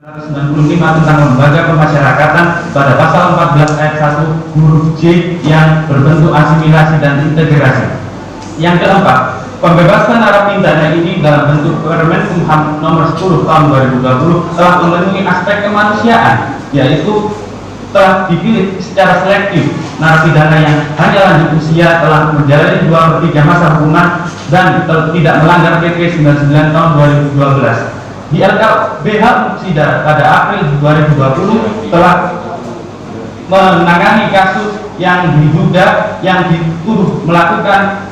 95 tentang lembaga pemasyarakatan pada pasal 14 ayat 1 huruf J yang berbentuk asimilasi dan integrasi. Yang keempat, pembebasan narapidana ini dalam bentuk Permen Kumham nomor 10 tahun 2020 telah memenuhi aspek kemanusiaan, yaitu telah dipilih secara selektif narapidana yang hanya lanjut usia, telah menjalani 2/3 masa hukuman dan tidak melanggar PP 99 tahun 2012. Di LKBH Muksida pada April 2020 telah menangani kasus yang diduga yang dituduh melakukan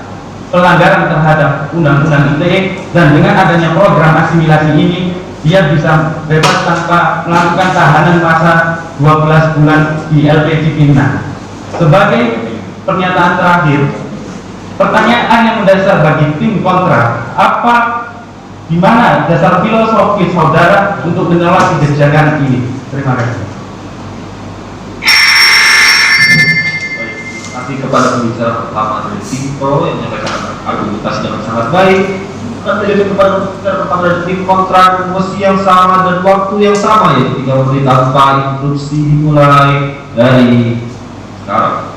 pelanggaran terhadap Undang-Undang ITE, dan dengan adanya program asimilasi ini dia bisa bebas tanpa melakukan tahanan masa 12 bulan di LP Cipinang. Sebagai pernyataan terakhir, pertanyaan yang mendasar bagi tim kontra, di mana dasar filosofis saudara untuk menolak kebijakan ini? Terima kasih. Terima kasih kepada pembicara pertama dari tim pro yang menyampaikan argumentasi dengan sangat baik. Dan terjadi kepada pembicara pertama dari tim kontra, emosi yang sama dan waktu yang sama, yaitu 3 menit tanpa interupsi dimulai dari sekarang.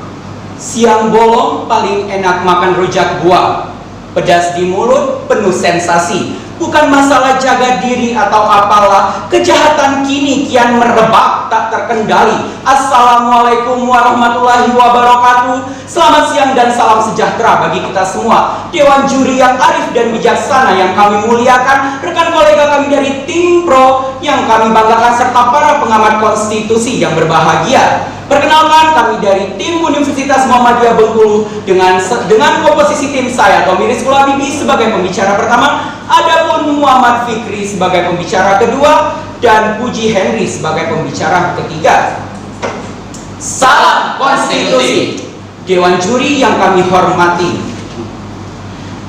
Siang bolong paling enak makan rujak buah, pedas di mulut, penuh sensasi. Bukan masalah jaga diri atau apalah, kejahatan kini kian merebak tak terkendali. Assalamualaikum warahmatullahi wabarakatuh. Selamat siang dan salam sejahtera bagi kita semua. Dewan juri yang arif dan bijaksana yang kami muliakan, rekan kolega kami dari tim pro yang kami banggakan, serta para pengamat konstitusi yang berbahagia. Perkenalkan, kami dari tim Universitas Muhammadiyah Bengkulu dengan komposisi tim saya Tommy Rizkul Habibi sebagai pembicara pertama, adapun Muhammad Fikri sebagai pembicara kedua, dan Puji Henry sebagai pembicara ketiga. Salam konstitusi. Dewan juri yang kami hormati,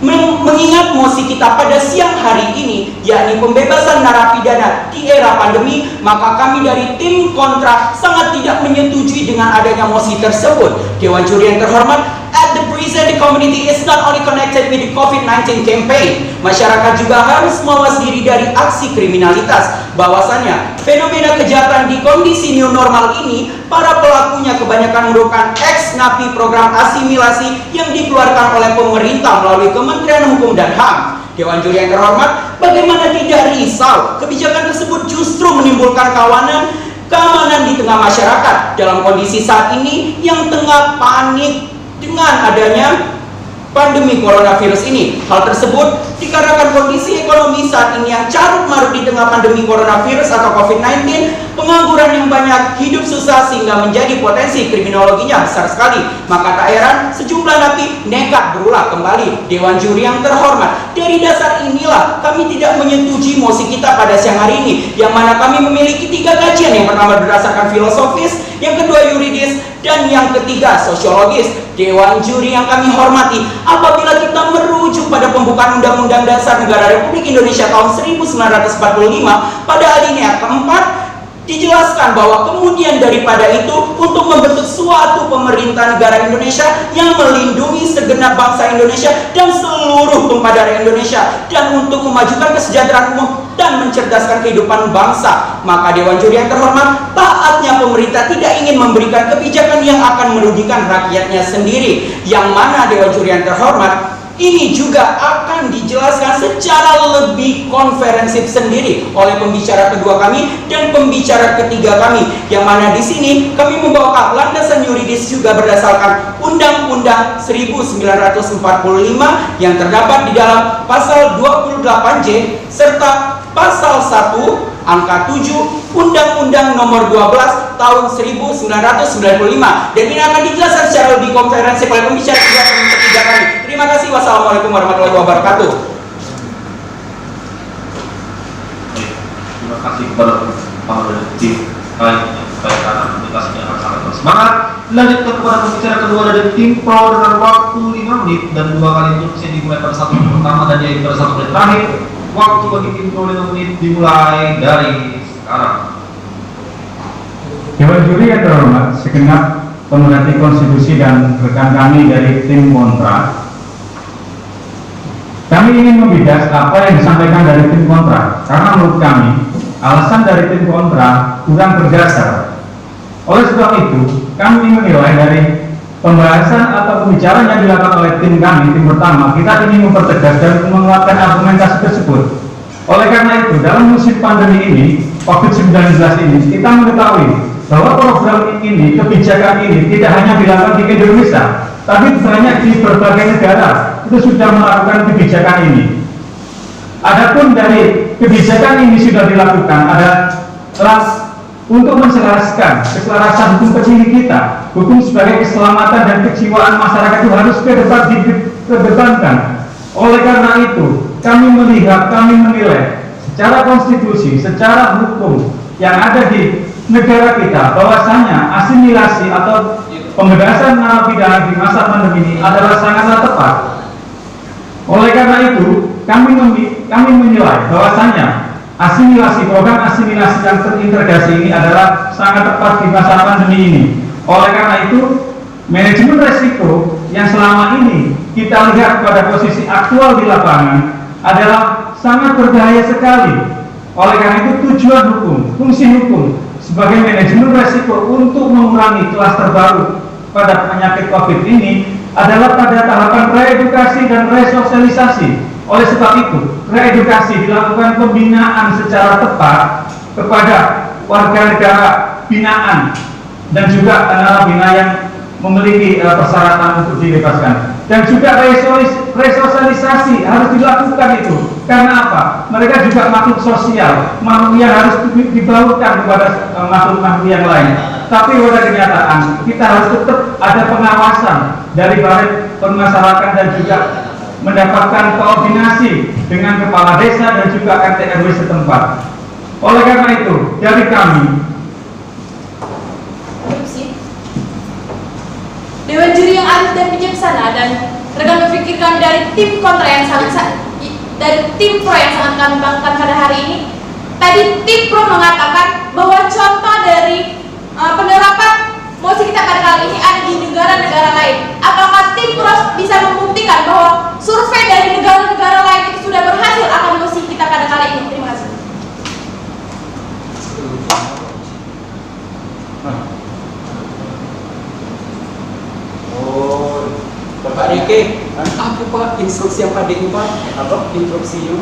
mengingat mosi kita pada siang hari ini, yakni pembebasan narapidana di era pandemi, maka kami dari tim kontra sangat tidak menyetujui dengan adanya mosi tersebut. Dewan juri yang terhormat, at the present the community is not only connected with the COVID-19 campaign, masyarakat juga harus mawas diri dari aksi kriminalitas. Bahwasannya fenomena kejahatan di kondisi new normal ini, para pelakunya kebanyakan merupakan ex-napi program asimilasi yang dikeluarkan oleh pemerintah melalui Kementerian Hukum dan HAM. Dewan juri yang terhormat, bagaimana tidak risau kebijakan tersebut justru menimbulkan keamanan di tengah masyarakat dalam kondisi saat ini yang tengah panik dengan adanya pandemi coronavirus ini. Hal tersebut dikarenakan kondisi ekonomi saat ini yang carut marut di tengah pandemi coronavirus atau COVID-19, pengangguran yang banyak, hidup susah, sehingga menjadi potensi kriminologinya besar sekali. Maka tak heran sejumlah napi nekat berulah kembali. Dewan juri yang terhormat, dari dasar inilah kami tidak menyetujui mosi kita pada siang hari ini, yang mana kami memiliki 3 kajian. Yang pertama berdasarkan filosofis, yang kedua yuridis, dan yang ketiga sosiologis. Dewan juri yang kami hormati, apabila kita merujuk pada pembukaan Undang-Undang Dasar Negara Republik Indonesia tahun 1945 pada alinea keempat, dijelaskan bahwa kemudian daripada itu untuk membentuk suatu pemerintah negara Indonesia yang melindungi segenap bangsa Indonesia dan seluruh tumpah darah Indonesia, dan untuk memajukan kesejahteraan umum dan mencerdaskan kehidupan bangsa. Maka Dewan juri yang terhormat, taatnya pemerintah tidak ingin memberikan kebijakan yang akan merugikan rakyatnya sendiri, yang mana Dewan juri yang terhormat, ini juga akan dijelaskan secara lebih konferensif sendiri oleh pembicara kedua kami dan pembicara ketiga kami, yang mana di sini kami membawakan landasan yuridis juga berdasarkan Undang-Undang 1945 yang terdapat di dalam pasal 28J serta pasal 1 angka 7 Undang-Undang nomor 12 tahun 1995, dan ini akan dijelaskan secara lebih konferensif oleh pembicara ketiga kami. Terima kasih. Wassalamualaikum warahmatullahi wabarakatuh. Terima kasih kepada para tim yang menyampaikan argumentasinya yang sangat bersemangat. Lanjutkan kepada pembicara kedua dari tim pro dengan waktu 5 menit dan 2 kali interupsi dimulai pada 1 menit pertama dan diakhiri pada 1 menit terakhir. Waktu bagi tim pro 5 menit dimulai dari sekarang. Dewan juri yang terhormat, segenap pemerhati konstitusi dan rekan kami dari tim kontra, kami ingin membidas apa yang disampaikan dari tim kontra, karena menurut kami alasan dari tim kontra kurang berdasar. Oleh sebab itu, kami menilai dari pembahasan atau pembicaraan yang dilakukan oleh tim kami, tim pertama, kita ingin mempertegas dan menguatkan argumentasi tersebut. Oleh karena itu, dalam musim pandemi ini, COVID-19 ini, kita mengetahui bahwa program ini, kebijakan ini tidak hanya dilakukan di Indonesia, tapi banyak di berbagai negara itu sudah melakukan kebijakan ini. Adapun dari kebijakan ini sudah dilakukan adalah untuk menselaraskan keselarasan hukum tertinggi kita. Hukum sebagai keselamatan dan kejiwaan masyarakat itu harus kedepankan. Oleh karena itu, kami menilai secara konstitusi, secara hukum yang ada di negara kita bahwasanya asimilasi atau pembebasan narapidana di masa pandemi ini adalah sangatlah tepat. Oleh karena itu, kami menilai bahwasanya program asimilasi yang terintegrasi ini adalah sangat tepat di masa pandemi ini. Oleh karena itu, manajemen resiko yang selama ini kita lihat pada posisi aktual di lapangan adalah sangat berbahaya sekali. Oleh karena itu, tujuan hukum, fungsi hukum sebagai manajemen resiko untuk mengurangi klaster baru pada penyakit COVID ini adalah pada tahapan reedukasi dan resosialisasi. Oleh sebab itu, reedukasi dilakukan pembinaan secara tepat kepada warga negara binaan dan juga narapidana yang memiliki persyaratan untuk dibebaskan. Dan juga resosialisasi harus dilakukan itu. Karena apa? Mereka juga makhluk sosial, makhluk yang harus dibaurkan kepada makhluk-makhluk yang lain. Tapi pada kenyataan, kita harus tetap ada pengawasan dari Balai Permasyarakatan dan juga mendapatkan koordinasi dengan kepala desa dan juga RT RW setempat. Oleh karena itu, dari kami Dewan Juri yang arif dan bijaksana dan rekan berpikir kami dari tim kontra yang dari tim pro yang sangat kami banggakan pada hari ini. Tadi tim pro mengatakan bahwa contoh dari penerapan mosi kita pada kali ini ada di negara-negara lain. Apakah tim pro bisa membuktikan bahwa survei dari negara-negara lain itu sudah berhasil akan mosi kita pada kali ini? Terima kasih. Pak Rike, apa Pak instruksi yang Pak DI Pak? Apa instruksinya?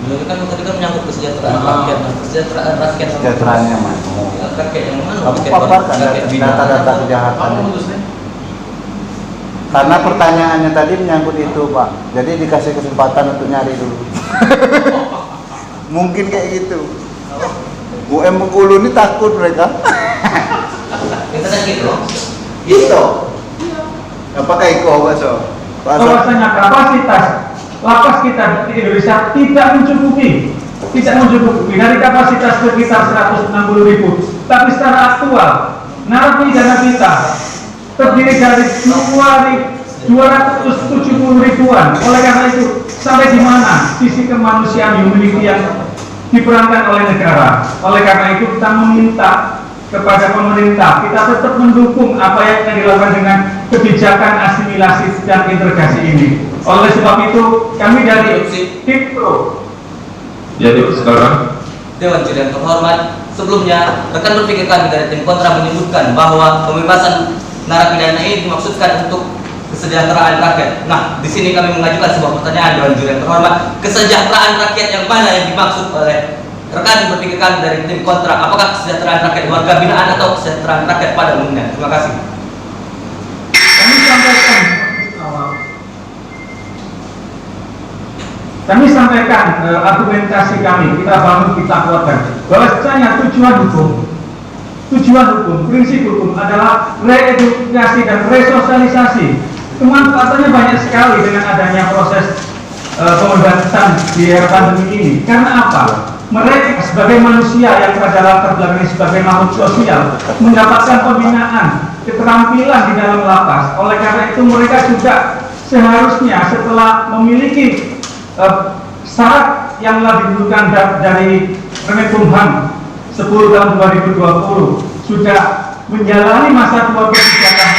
Beliau kan tadi kan menyangkut kesejahteraan rakyat, kesejahteraan rakyat. Kesejahteraannya mana? Rakyat yang mana? Kamu paparkan data-data kejahatan. Karena pertanyaannya tadi menyangkut itu Pak, jadi dikasih kesempatan untuk nyari dulu. Mungkin kayak gitu. UM Bengkulu ini takut mereka. Kita kan gitu. Gitu. Apakah Iko Baso? bahwasanya kapasitas lapas kita di Indonesia tidak mencukupi dari kapasitas sekitar 160.000, tapi secara aktual narapidana kita terdiri dari 270 ribuan. Oleh karena itu, sampai di mana sisi kemanusiaan humanity yang diperankan oleh negara. Oleh karena itu, kita meminta kepada pemerintah, kita tetap mendukung apa yang dilakukan dengan kebijakan asimilasi dan integrasi ini. Oleh sebab itu, kami dari tim pro. Jadi sekarang Dewan Juri yang terhormat, sebelumnya rekan berpikir kami dari tim kontra menyebutkan bahwa pembebasan narapidana ini dimaksudkan untuk kesejahteraan rakyat. Nah, di sini kami mengajukan sebuah pertanyaan Dewan Juri yang terhormat, kesejahteraan rakyat yang mana yang dimaksud oleh rekan berpikir kami dari tim kontra? Apakah kesejahteraan rakyat warga binaan atau kesejahteraan rakyat pada umumnya? Terima kasih. Kami sampaikan argumentasi kami, kita bangun, kita kuatkan bahwasanya tujuan hukum, prinsip hukum adalah reedukasi dan resosialisasi. Kemanfaatannya banyak sekali dengan adanya proses pembebasan di era pandemi ini. Karena apa? Mereka sebagai manusia yang pada latar belakangnya sebagai makhluk sosial mendapatkan pembinaan, keterampilan di dalam lapas. Oleh karena itu mereka juga seharusnya setelah memiliki syarat yang telah ditentukan dari Kemenkumham 10 tahun 2020 sudah menjalani masa tua kebijakan.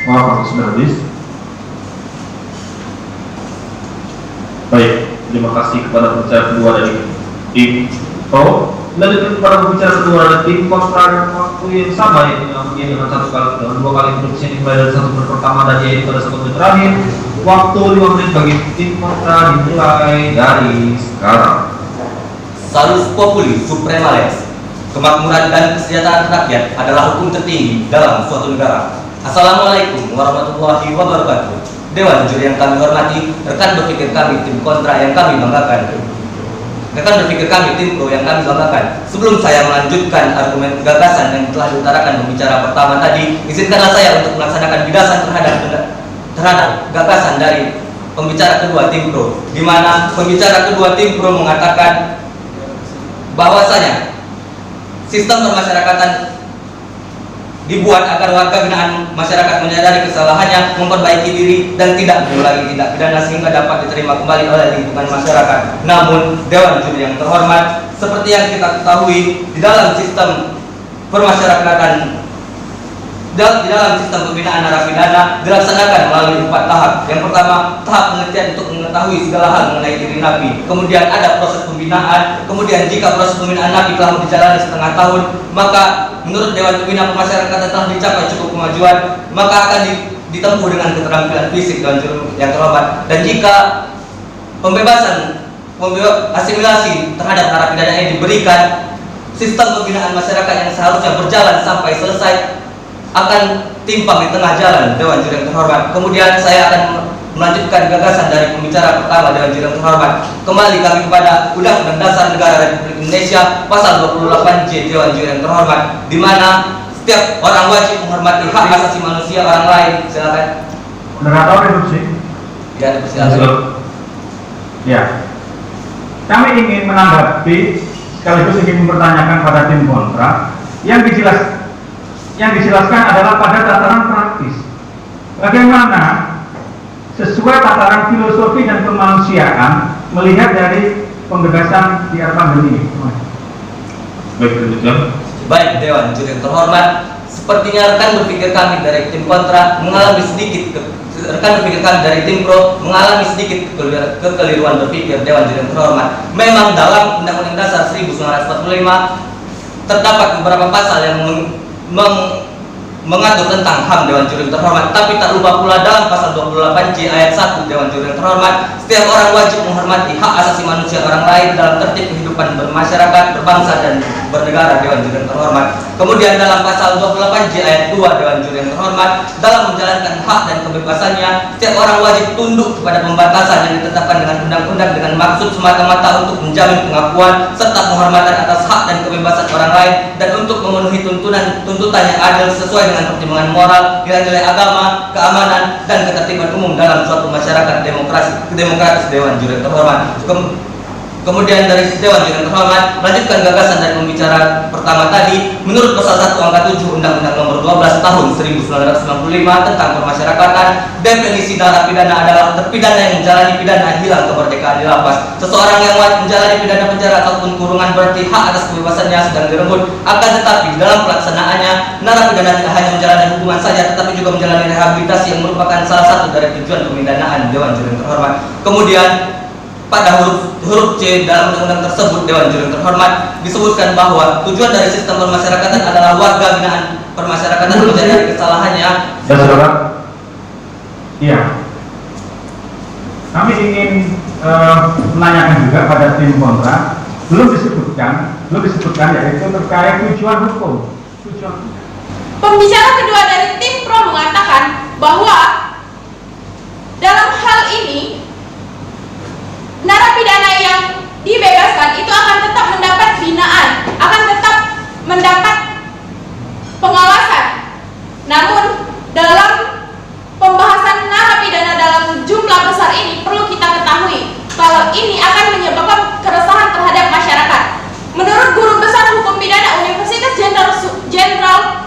maaf sudah habis. Baik, terima kasih kepada pembicara kedua dari tim Lanjutkan kepada pembicara kedua ada tim kontra dengan waktu yang sama, yaitu dengan dua kali instruksi yang dimulai dari 1 menit pertama dan yaitu pada 1 menit terakhir. Waktu 5 menit bagi tim kontra dimulai dari sekarang. Salus populi suprema lex. Kemakmuran dan kesejahteraan rakyat adalah hukum tertinggi dalam suatu negara. Assalamualaikum warahmatullahi wabarakatuh. Dewan juri yang kami hormati, rekan berpikir kami tim kontra yang kami banggakan. Rekan berpikir kami tim pro yang kami banggakan. Sebelum saya melanjutkan argumen gagasan yang telah diutarakan pembicara pertama tadi, izinkanlah saya untuk melaksanakan bidasan terhadap gagasan dari pembicara kedua tim pro, di mana pembicara kedua tim pro mengatakan bahwasanya sistem permasyarakatan dibuat agar warga binaan masyarakat menyadari kesalahannya, memperbaiki diri, dan tidak mengulangi tindak pidana sehingga dapat diterima kembali oleh lingkungan masyarakat. Namun, Dewan Juri yang terhormat, seperti yang kita ketahui, di dalam sistem permasyarakatan, di dalam sistem pembinaan narapidana dilaksanakan melalui 4 tahap. Yang pertama, tahap penelitian untuk mengetahui segala hal mengenai diri napi. Kemudian ada proses pembinaan. Kemudian jika proses pembinaan napi telah dijalani setengah tahun, maka menurut Dewan Pembina Pemasyarakatan telah dicapai cukup kemajuan, maka akan ditempuh dengan keterampilan fisik dan juri yang terhormat. Dan jika pembebasan asimilasi terhadap narapidana ini diberikan, sistem pembinaan masyarakat yang seharusnya berjalan sampai selesai akan timpang di tengah jalan, Dewan Juri yang terhormat. Kemudian saya akan melanjutkan gagasan dari pembicara pertama, Dewan Juri yang terhormat. Kembali kami kepada Undang-Undang Dasar Negara Republik Indonesia Pasal 28J, Dewan Juri yang terhormat, di mana setiap orang wajib menghormati hak asasi manusia orang lain. Silakan. Moderator interupsi. Ya, silakan. Ya. Kami ingin menanggapi sekaligus ingin mempertanyakan pada tim kontra yang dijelaskan adalah pada tataran praktis. Bagaimana sesuai tataran filosofi dan kemanusiaan melihat dari pembebasan di era pandemi. Baik, lanjutkan. Baik, Dewan Juri yang terhormat, sepertinya rekan berpikir kami dari tim kontra mengalami sedikit rekan berpikir kami dari tim pro mengalami sedikit kekeliruan berpikir, Dewan Juri yang terhormat. Memang dalam Undang-Undang Dasar 1945 terdapat beberapa pasal yang mengatur tentang HAM, Dewan Juri yang terhormat, tapi tak lupa pula dalam pasal 28J ayat 1, Dewan Juri yang terhormat, setiap orang wajib menghormati hak asasi manusia orang lain dalam tertib kehidupan bermasyarakat, berbangsa, dan bernegara, Dewan Juri yang terhormat. Kemudian dalam pasal 28J ayat 2, Dewan Juri yang terhormat, dalam menjalankan hak dan kebebasannya, setiap orang wajib tunduk kepada pembatasan yang ditetapkan dengan undang-undang dengan maksud semata-mata untuk menjamin pengakuan serta penghormatan atas hak dan kebebasan orang lain, dan untuk memenuhi tuntutan yang adil sesuai dengan pertimbangan moral, nilai-nilai agama, keamanan, dan ketertiban umum dalam suatu masyarakat demokratis, Dewan Juri yang terhormat. Kemudian dari Dewan Juri yang terhormat, melanjutkan gagasan dari pembicara pertama tadi, menurut pasal 1 angka 7 Undang-Undang Nomor 12 Tahun 1995 tentang Permasyarakatan, definisi narapidana adalah terpidana yang menjalani pidana hilang kemerdekaan di lapas. Seseorang yang menjalani pidana penjara ataupun kurungan berarti hak atas kebebasannya sedang direnggut. Akan tetapi dalam pelaksanaannya, narapidana tidak hanya menjalani hukuman saja, tetapi juga menjalani rehabilitasi yang merupakan salah satu dari tujuan pemindanaan, Dewan Juri yang terhormat. Kemudian pada huruf C dalam undang-undang tersebut, Dewan Juri yang terhormat, disebutkan bahwa tujuan dari sistem permasyarakatan adalah warga binaan permasyarakatan menyadari kesalahannya. Saudara, iya. Kami ingin menanyakan juga pada tim kontra, belum disebutkan yaitu terkait tujuan hukum. Pembicara kedua dari tim pro mengatakan bahwa dalam hal ini narapidana yang dibebaskan itu akan tetap mendapat binaan, akan tetap mendapat pengawasan. Namun dalam pembahasan narapidana dalam jumlah besar ini perlu kita ketahui kalau ini akan menyebabkan keresahan terhadap masyarakat. Menurut Guru Besar Hukum Pidana Universitas Jenderal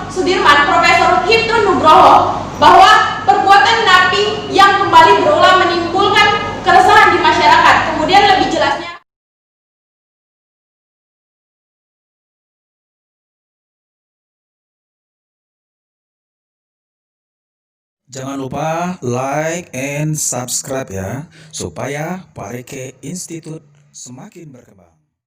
Sudirman, Profesor Hipnu Nugroho, bahwa perbuatan napi yang kembali berulang menimbulkan keresahan di masyarakat. Kemudian lebih jelasnya, jangan lupa like and subscribe ya, supaya Parike Institute semakin berkembang.